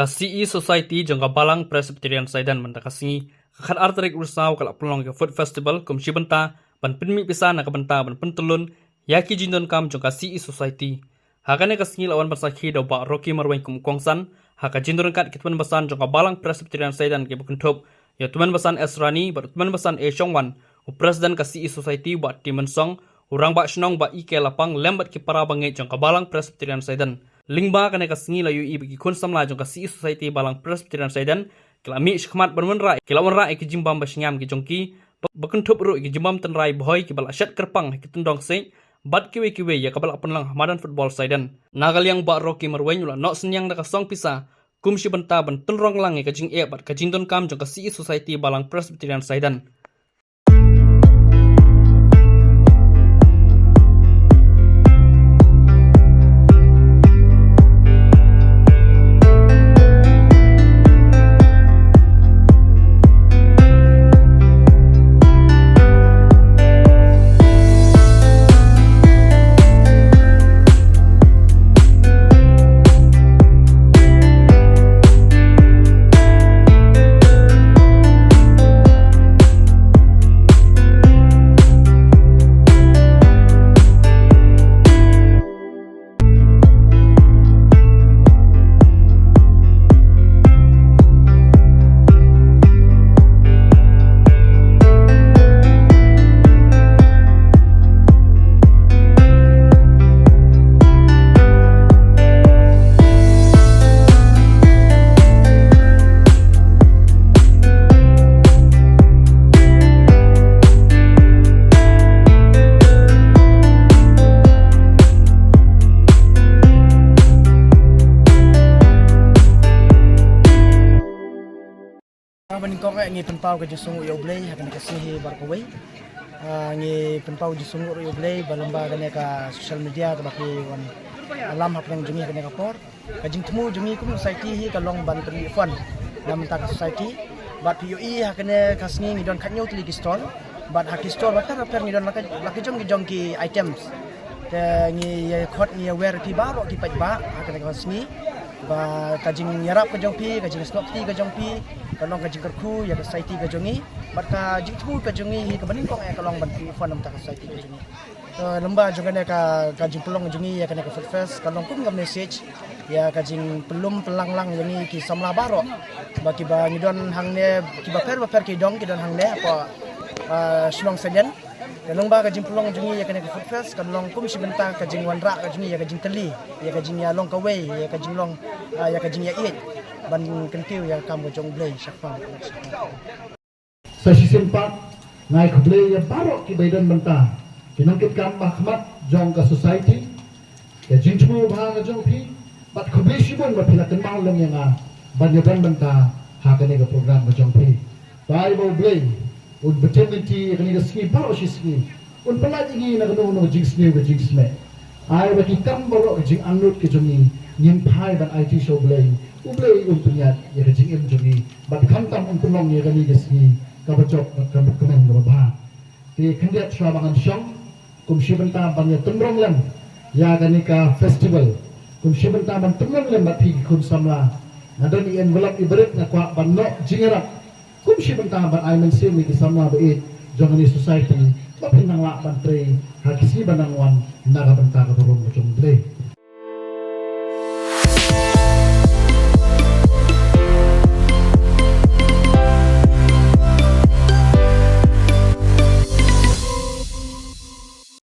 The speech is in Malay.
CE Society jangka balang Presbyterian Saidan mendakasingi kakat arterik ursau kalak pelong ke Food Festival kum shibenta ban penmi pisa nak benta ban pentulun yaki jindon kam jangka CE Society. Hakane kasingi lawan bersaki do ba Rocky Marwain kum kongsan haka jindon kat kitman basan jangka balang Presbyterian Saidan ke bukuntop ya tuman basan Esrani ba tuman basan E Shongwan u Presiden ka CE Society ba Timensong urang ba shnong ba ike lapang lembat ki para bangai jangka balang Presbyterian Saidan. Lingba kane kasingi layu i bagi kun samla jong ka CE Society balang Presbyterian Saidan kila mi shkhmat banwanra kila wanra ki jimbam basnyam ki jongki bakun thup ru ki jimbam tanrai boy ki bala shat kerpang ki tundong se bat kiwe ya kabala penlang Hamadan Football Saidan nagal yang ba Rocky Marwain ula nok senyang da kasong pisa kum shibenta ban tunrong lang ka jing e bat ka jindon kam jong ka CE Society balang Presbyterian Saidan. Kong ngi penpau ke jusungu yo blay hakan kasih barkawai ngi penpau jusungu yo blay balamba gane ka social media ka baki wan alam hapnang jungi gane ka por kajing temu jungi kum society hi kalong ban tri fun nam ta society bat yo i hakane kasni ngi don khanyo tli ki stall bat haki stall bat ka per ngi don laki jong ki items te ngi khot ngi wear ki baro ki pajba hakane kasni ba kajing yarap ka jongpi kajing snopti ka jongpi kalong kajing kerku ya ka society ka jongi bat ka jingtu ka jongi hi ka baning kong e kalong ban fun nam ta society ka jongi lamba jongane ka kajing pelong jongi ya ka Food Fest kalong kum ngam message ya kajing pelum pelanglang jongi ki samla baro baki ba ngidon hangne ki ba per ki dong ki don hangne apa shlong seden kalong ba kajing pelong jongi ya ka Food Fest kalong kum sibenta kajing wanra ka jongi ya kajing teli ya kajing ya long kawai ya kajing long ya kajing ya it ban kentiu ya kamu jong blay syafang sa sisimpat ngai kblay ya barok ki baidan benta kinangkit kam mahmat jong ka society ya jingmu bha jong pi bat kblay sibon ba pila kenmal lang yang ban yadan benta ha kane ka program jong pi bai bo blay un betemiti kane ka ski baro shi ski un pelaj gi na kanu no jing sne ka jing sme ai ba ki kam baro ka jing anut ke jongi nim phai ban IT show blay ublay punyat ya kajing im jongi bat khantam penong ya kani gesni ka bacok ka kemen ka ba ti khandiat swabangan syong kum shibenta ban ya tumrong lang ya kani ka festival kum shibenta ban tumrong lang bat pi kun samla nadon i envelope ibret na kwa ban no jingerak kum shibenta ban ai men sim ki samla ba it jongani society ba pinang la ban tre hakisi banang wan naga benta ka turun jong tre